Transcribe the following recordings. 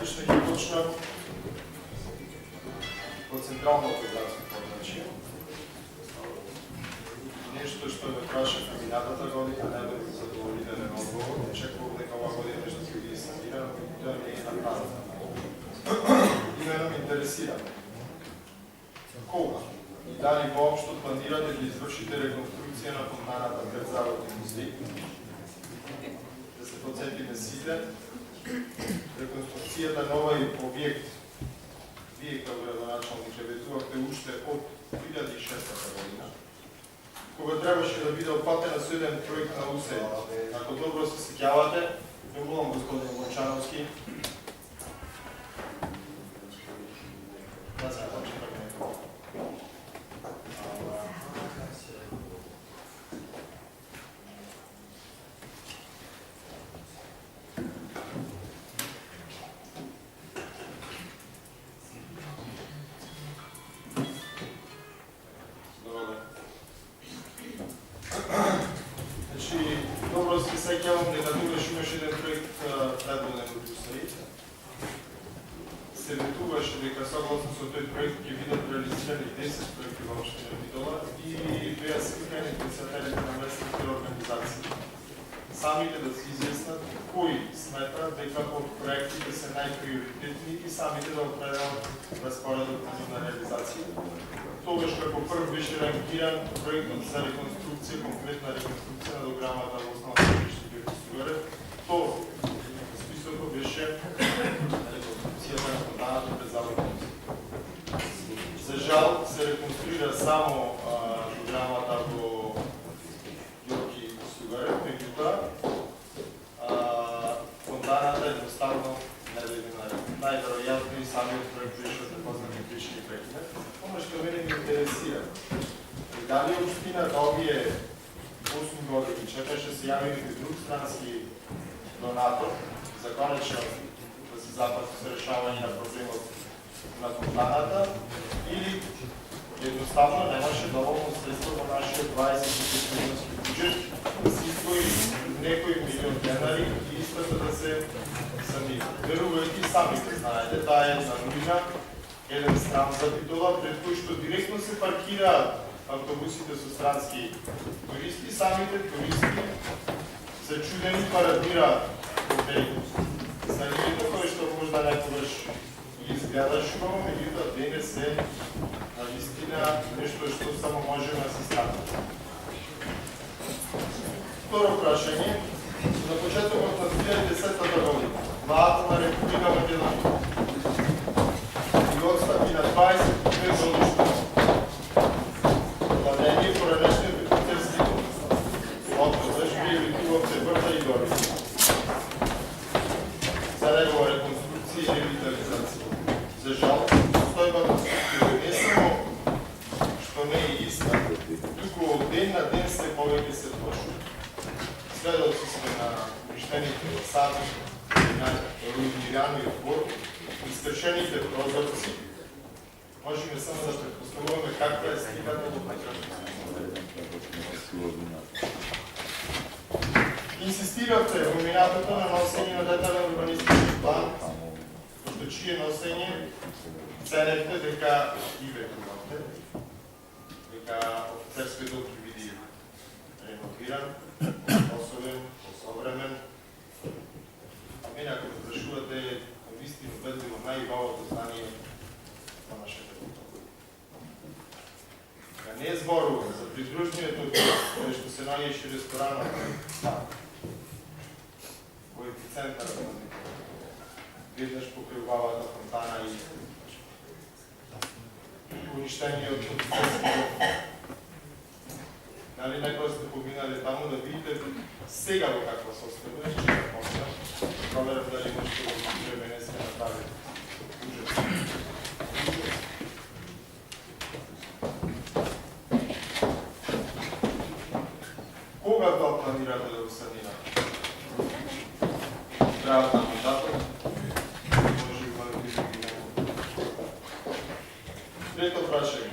лично ги почнам по централното градско подрачие. Нещо што ме прашав минатата година, не бе задоволителен одговор, очекував дека ова година нешто ќе ги санира, но тоа не е направено. Имено ме интересира. Кога? И дали воопшто планира да ги извршите реконструкција на фонтаната пред Заводни музеј? Да се подсетиме сите. Реконструкцијата на овој објект, вие како градоначалник ветувавте уште од 2006 година, кога требаше да биде опатена со еден проект на УСЕ. Ако добро се сеќавате, не молам господин Гончановски, да се почекаме некој. Добро се сеќавам дека тогаш имаше еден проект предводен од УСЕ. Се ветуваше дека согласно со тој проект ќе бидат реализирани 10 проекти во општина Битола и беа свикани председателите на местните организации. Самите да се изјаснат кои сметат дека од проектите се најприоритетни и самите да определат распоредот на нивна реализација. Тогаш како прв беше ранкиран проектот за реконструкција, комплетна реконструкција на дограмата во основното училиште Георги Стругарев. Второ, списокот беше реконструкцијата на фонтаната пред Заводни музеј. За жал се реконструира само дограмата во Георги Стругарев, меѓутоа фонтаната едноставно не дојде на ред. Најверојатно и самиот проект беше препознат и пришли прекинат. Оно што мене ми интересира, дали општината овие 8 години чекаше се јави некој друг странски донатор за конечно да се запати со решавање на проблемот на фонтаната или едноставно немаше доволно средства во нашиот 25 милионски буџет да се издвои некој милион денари и истото да се санира. Верувајќи самите знаете, таа е една руина, еден стран за Битола, пред кој што директно се паркираат автобусите со странски туристи, самите туристи зачудени парадираат по знанието кој што можда некогаш изгледа шумово, меѓутоа денес е навистина нешто што само можеме да се ставаме. Второ прашање, на почетокот на 2010 година, Владата на Република Македонија остави на 25 годишно владење поранешниот епицентар Отпадаш вие ветувавте Брда и Гори за негова реконструкција и ревитализација. За жал, состојбата не само што не е иста, туку од ден на ден се повеќе се троши. Сведоци сме на уништените сади, на руинираниот двор, искршените прозорци, можеме само да предпоставуваме каква е сликата во прекрасност. Инсистиравте во минатото на носење на детален урбанистички план, што чие носење ценевте дека и ветувавте, дека офицерскиот дом ќе биде реновиран, особен, посовремен. Мене ако прашувате вистина убедливо најубавото знание на нашата култура. Не е зборува за придружниот објект, кој што се наоѓаше ресторанот во епицентарот на Битола. Веднаш покрај убавата фонтана и уништениот офицерски дом. Дали некој сте поминали таму да видите сега во каква состојба е, че после проверам дали нешто во време не се направи ужас. Кога тоа планирате да го санирате? Крајот на мандатот? Може би бъде близко и него. Трето прашање.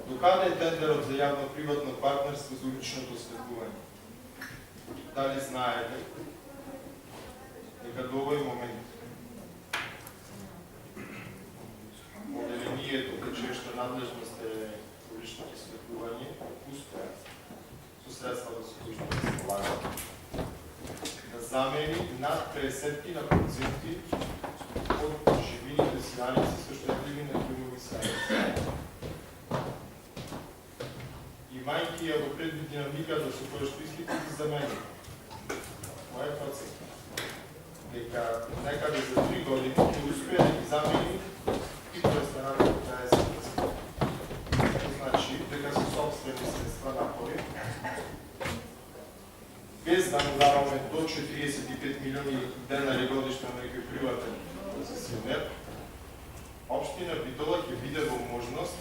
Докаде е тендерот за јавно-приватно партнерство за уличното осветлување? Дали знаете дека до овој момент поделението, чијашта надлежност е уличното светлување, успеа со средствата со кои што располага да замени над 50% од живините сијаници со штетливи на филмови сијаници. Имајќи ја во предвид динамиката со која што истите ги замени. Моја проценка дека некаде за 3 години ќе успее да ги замени и престаната од 50%. Значи, дека со собствени средства напори, без да му даваме до 45 милиони денари годишно на некој приватен концесионер, општина Битола ќе биде во можност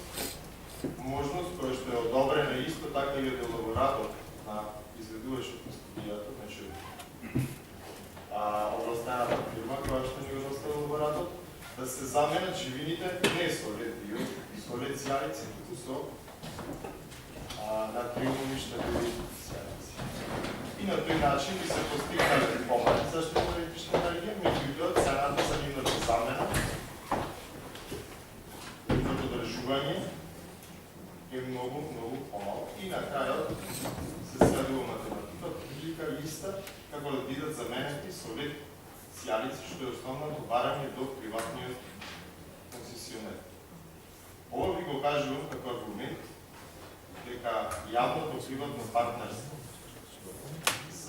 која што е одобрена исто така и од елаборатот на изведувачот на студијата, значи овластената фирма која што ни го достави елаборатот, да се заменат живините не со лед био, со лед сијаници, туку со натриумови штетливи сијаници. И на тој начин би се постигнали помали заштита на електрична енергија, меѓутоа цената за нивната замена, нивното држување е многу помалку. И на крајот се следува математика, прилика иста, како да бидат заменети со лед сијаници, што е основното барање до приватниот концесионер. Ова ви го кажувам како аргумент дека јавното приватно партнерство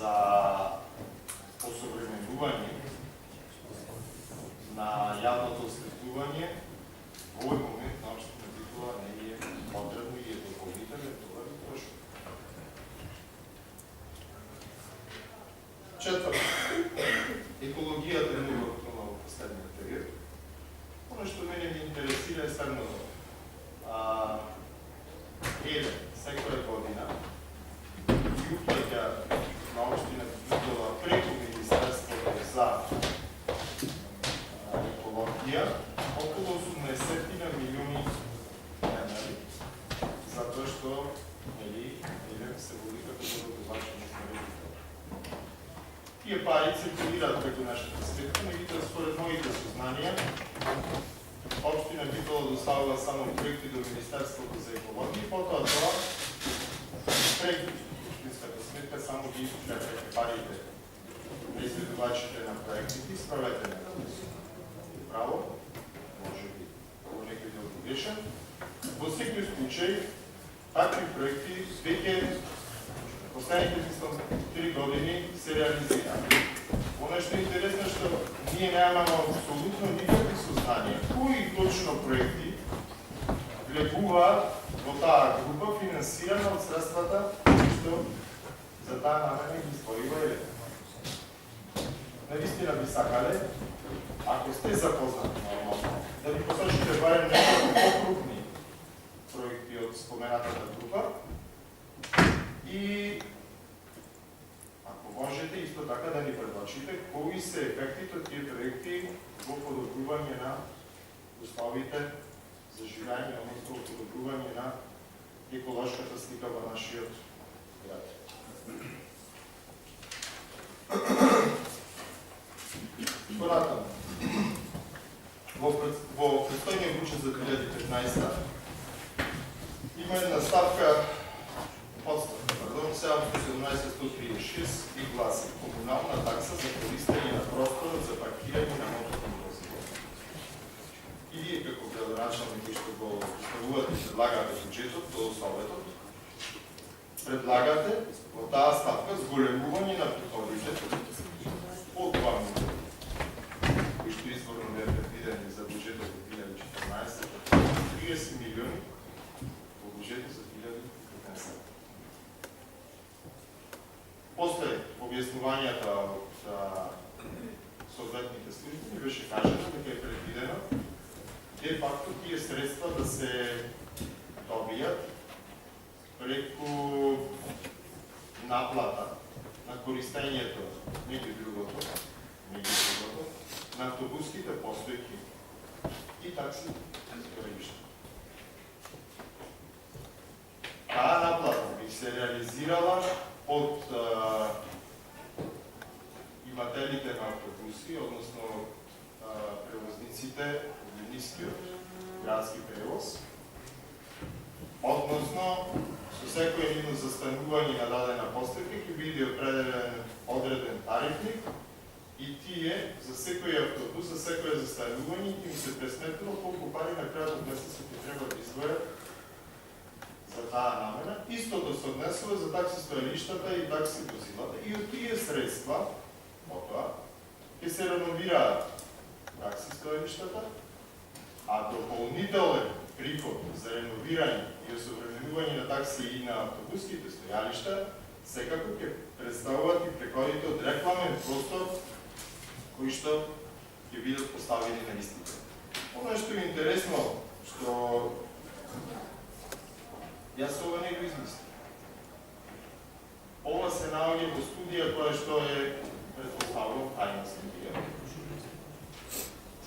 за осовременување на јавното осветлување во овој момент на општина Битола не е потребно и е дополнителен товар и трошок. Четврто, екологијата е много актуелна во последниот период. Оно што мене ми интересира е следното. Секоја година ги уплаќа на општина Битола преку Министерството за екологија околу 80 милиони денари, затоа што се води како вододобачување на реките. Тие пари циркулираат преку нашата сметка, меѓутоа според моите сознанија, општина Битола доставува само проекти до Министерството за екологија и потоа тоа преку општинската сметка само ги изплатеме парите на изведувачите на проектите и справете на право, може би во некој дел погрешен. Во секој случај, такви проекти веќе последните 3 години се реализираат. Оно што е интересно што ние немаме апсолутно никакви сознанија кои точно проекти влегуваат во таа група финансирана од средствата што за таа намена ги изборува ЕЛЕ. Навистина би сакале, ако сте запознати нормално, да ви посочите барем неколку покрупни проекти од споменатата група и ако можете исто така да ни предлачите кои се ефектите од тие проекти во подобрување на условите за живење, односно во подобрување на еколошката слика во нашиот град. Понатаму, во престојниот буџет за 2015 има една ставка, подставка, 717.136 и гласи комунална такса за користење на просторот за паркирање на моторни возила. И вие како градоначалник што го представувате и предлагате буџетот до Советот, предлагате во таа ставка зголемување на приходите од 2 милиони, кои што изворно беа предвидени за буџетот за 2014, 30 милиони во буџетот за 2015. После објаснувањата од соодветните служби ни беше кажано дека е предвидено де факто тие средства да се добијат преку наплата на користењето меѓу другото на автобуските постојки и такси за градиште. Таа наплата би се реализирала од имателите на автобуси, односно превозниците од линискиот градски превоз, односно со секој нивно застанување на дадена постапка ќе биде одреден тарифник и тие за секој автобус, за секој застанување ќе им се пресметува колку пари на крајот од месецот ќе треба да издвојат за таа намена. Истото се однесува за такси стоелиштата и такси возилата и од тие средства, потоа, ќе се реновираат такси стоелиштата, а дополнителен приход за реновирање и осовременување на такси и на автобуските стојалишта секако ќе представуваат и приходите од рекламен простор кои што ќе бидат поставени на истите. Оно што е интересно, што јас ова не го измислив. Ова се наоѓа во студија која што е предпоставувам тајна студија.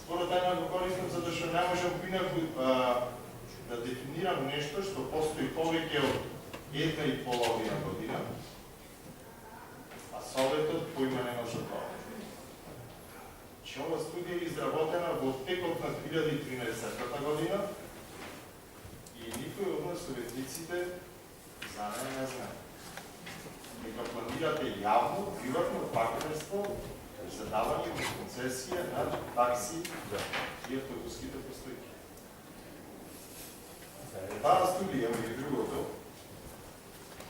Според тајна го користам затоа што не можам поинаку да дефинирам нешто што постои повеќе од 1,5 година, а Советот поима нема за тоа. Че ова студија е изработена во текот на 2013 година и никој од нас советниците за не знае. Нека планирате јавно, приватно партнерство за давање во концесија на такси и автобуските постојки. Таа студија, меѓу другото,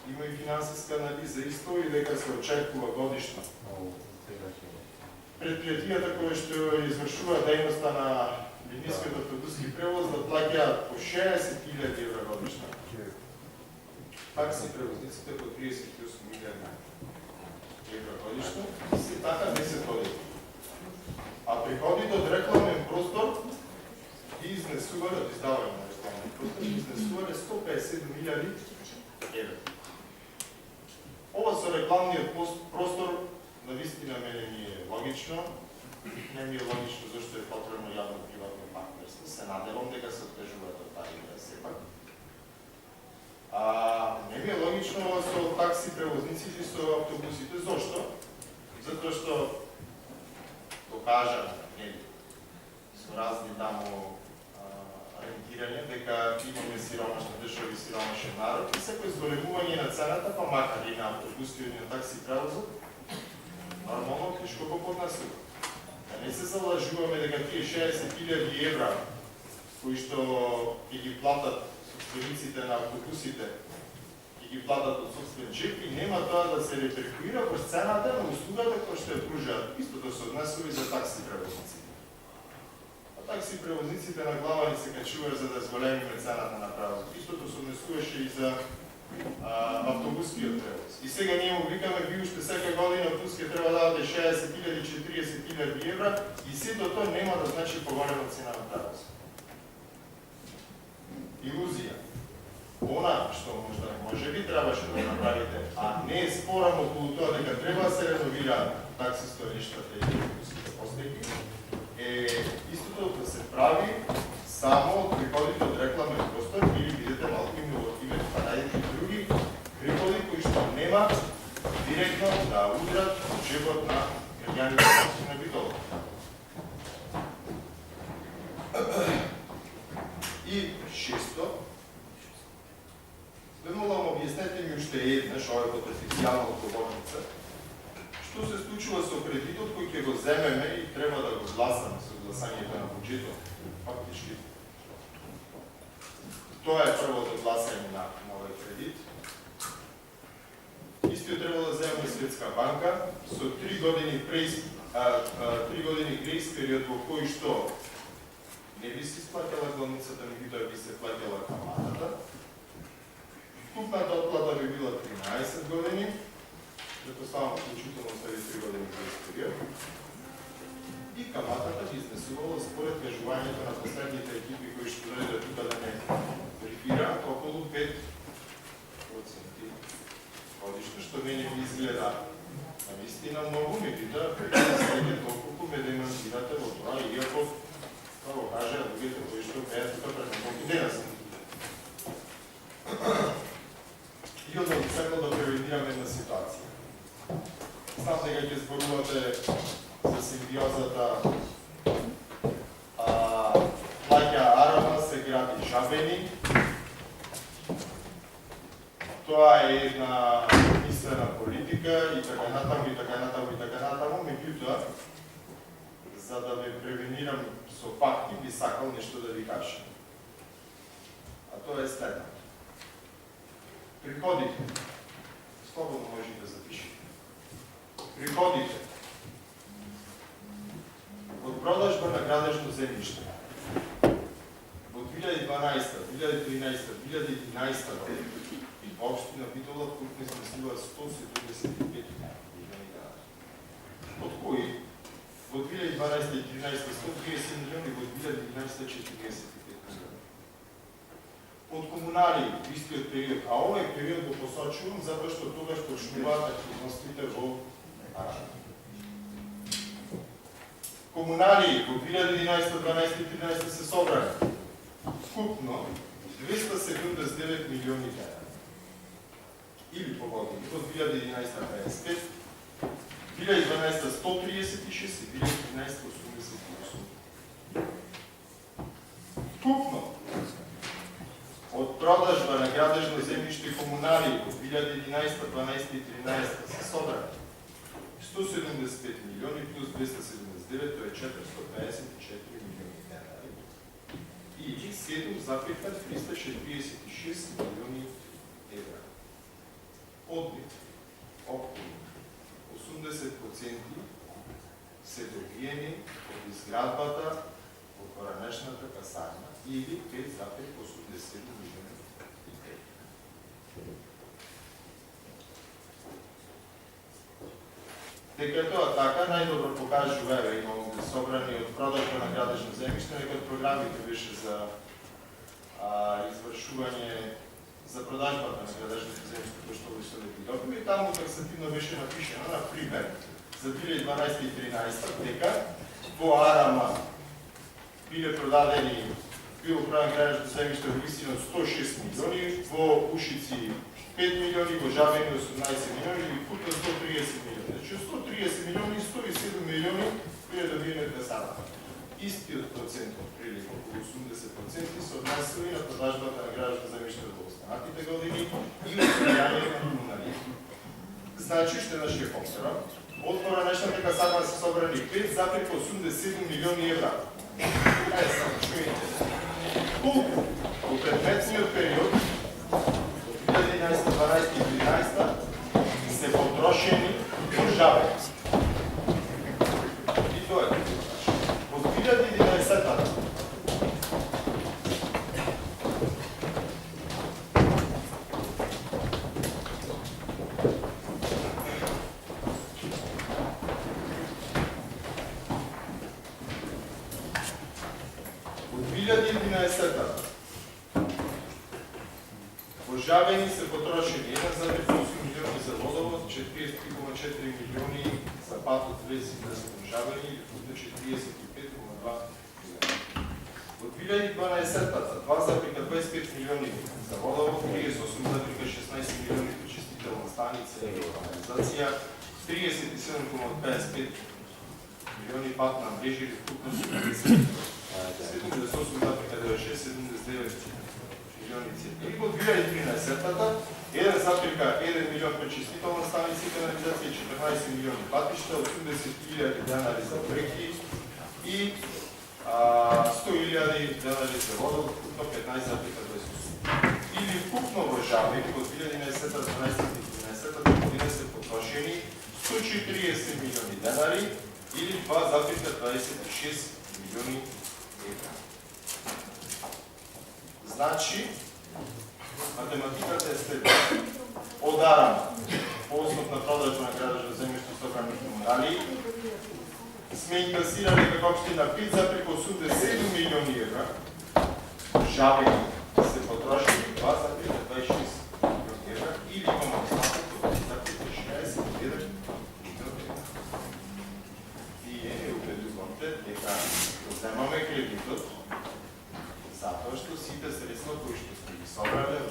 има и финансиска анализа исто и дека се очекува годишно предпријатијата кои што извршуваат дејноста на линискиот автобуски превоз да плаќаат по 60.000 евра годишно. Такси превозниците по 38.000 евра годишно, се така 10 години. А приходите од рекламен простор ги изнесувале од издавање на рекламен простор, ги изнесувале 157.000 евра. Ова со рекламниот простор навистина мене ми е логично, не ми е логично зашто е потребно јавно-приватно партнерство, се надевам дека се оттежуваат од таа идеја сепак. Не ми е логично ова со такси превозниците и со автобусите, зошто? Затоа што докажа со разни тамо ориентирање дека имаме сиромашна држава и сиромашен народ и секој зголемување на цената, па макар и на автобуски и на такси превозот, нормално тешко го поднесува. Да не се залажуваме дека тие 60.000 евра кои што ќе ги платат собствениците на автобусите, ќе ги платат од собствен джеп и нема тоа да се реперкуира врз цената на услугата која што ја пружаат. Истото се однесува и за такси превозници. Такси превозниците на глава ни се качуваат за да зголемиме цената на превозот. Истото се однесуваше и за автобускиот превоз. И сега ние му викаме, ви уште секоја година автобус ќе треба да дадете 60.000, 40.000 евра и сето тоа нема да значи поголема цена на превоз. Илузија. Она што може би требаше да направите, а не е спорам околу тоа дека треба да се реновираат такси стоелиштата и автобуските постојки, е истото да се прави само од приходите од рекламен простор или видите малку иновативен, па најдете и други приходи кои што нема директно да удрат во джебот на граѓаните на битолот. И шесто, молам објаснете ми уште еднаш, ова е потенцијална одговорница, што се случува со кредитот кој ќе го земеме и треба да го гласаме со гласањето на буџетот. Фактички, тоа е првото гласање на овој кредит. Истиот треба да земеме Светска банка со 3 години грейс период во кој што не би се исплатила главницата, меѓутоа би се платила каматата. Вкупната отплата би била 13 години, предпоставам вклучително след 3 години грейс период. И каматата би изнесувала според кажувањето на последните екипи кои што дојдат тука да не верифираат околу 5% годишно, што мене ми изгледа наистина многу, меѓутоа преки толку ме демонтирате во тоа, иако тоа го кажа луѓето кои што беа тука пред неколку денес. И одно би сакал да преведирам една ситуација. Знам дека ќе зборувате за симбиозата плаќа Арама, се жабени. Тоа е една мислена политика и така натаму, и така натаму, и така натаму, меѓутоа, за да ве превенирам со факти, би сакал нешто да ви кажам. А тоа е следно. Приходите, слободно може да запишете. Приходите од продажба на градежно земјиште во 2012, 2013, 2011 година и општина Битола вкупно изнесува 175 милиони денари. Од кои во 2012 и 2013 130 милиони, во 2011 45 милиони. Од комунали во истиот период, а овој период го посочувам затоа што тогаш почнуваат активностите во Арабија. Комунали во 2011, 12 и 13 се собрани вкупно 279 милиони денари. Или погоди, во 2011 55, 2012 136 и 2013 88. Вкупно од продажба на градежно земјиште и комунали во 2011, 12 и 13 се собрани 175 милиони плюс 279, тоа е 454 милиони денари. И 7,346 милиони евра. Одбит, околу 80% се добиени од изградбата од поранешната касарна или 5,87 милиони евра. Дека тоа така, најдобро покажува, имamo собрани од продажба на градежно земјиште, некои програмите беше за извршување за продажбата на градежното земјиште, кој што ви се добили, и таму таксативно беше напишено, например, за 2012 и 2013 дека во Арама биле продадени било продадено градежно земјиште во висина од 106 милиони, во Ушици 5 милиони, во Жабени 18 милиони и вкупно 130 милиони. Значи 130 милиони и 107 милиони биле добиени од касарната. Истиот процент, прилика околу 80%, се однесува и на продажбата на градежно земјиште во останатите години и усвојање на комунали. Значи, ще нашия повторам, од поранешната касарна се собрани 5,87 милиони евра. Ајде само, чујте. Колку во предметниот период, во 2011, 12 и 2013, се потрошени во Жабени. И тоа е. Во 2011 во Жабени се потрошени 1,8 милиони за водовод, 43,4 милиони за пат од врези во Жабени или пута 45,2 милиони. Во 2012 2,25 милиони за водовод, 38,16 милиони почистителна станица и канализација, 37,55 милиони патна мрежа или вкупно 78,96-79 милиони цифри. И во 2013-та 1,1 милион пречистителна станица и канализација, 14 милиони патишта, 80.000 денари за проекти и 100.000 денари за водовод, вкупно 15,28. Или вкупно во Жабени во 2011-12-13 година се потрошени 140 милиони денари или 2,26 милиони евра. Значи, математиката е следна. Од Арам, по основ на продажба на градежно земјиште собрани комунали, сме инкасирали како општина 5,87 милиони евра, Жабени се потрошени 2,26 милиони евра или имаме остаток од 3,61 милиони евра. Вие не убедувате дека земаме кредитот затоа што сите средства кои што сте ги собрале од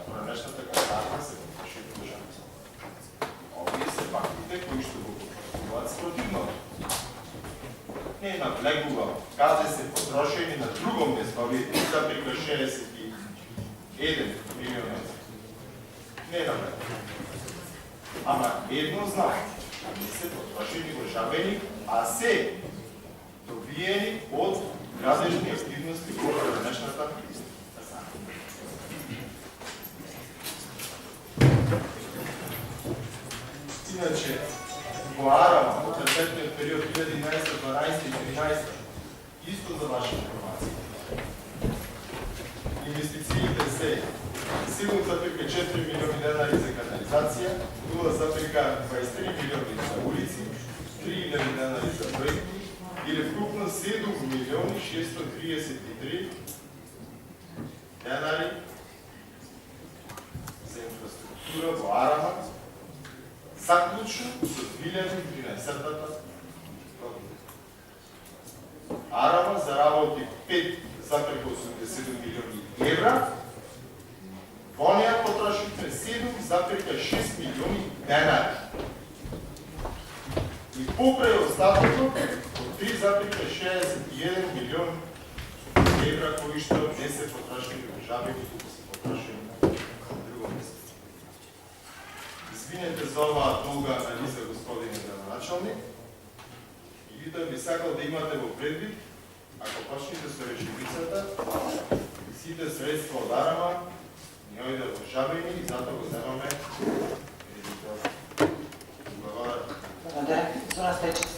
поранешната касарна се потрошени во Жабени. Овие се фактите кои што го потврдуваат спротивно. Не надлегувам каде се потрошени потрошени на друго место, овие 3,61 милион евра. Не на мене. Ама едно знам, не се потрошени во Жабени, а се добиени од градежни активности во денешната криза. Иначе, во Арама, во трететниот период 2011, 12 и 13, исто за ваша информација. Инвестициите се 7,4 милиони денари за канализација, 0,23 милиони за улици, 3.000 денари за проекти, или вкупно 7 милиони 633 денари за инфраструктура во Арама, заклучно со 2013 година. Арама заработи 5,87 милиони евра, во неја потрошивме 7,6 милиони денари. И покрај остатокот од 3,61 милион евра кои што не се потрошени во Жабени, туку се потрошени на друго место. Извинете за оваа долга анализа, господине градоначалник. Меѓутоа би сакал да имате во предвид, ако почнете со реченицата, сите средства од Арама ни ојде во Жабени и затоа го земаме кредитот. Благодарам. Благодарам. Зона Стечев.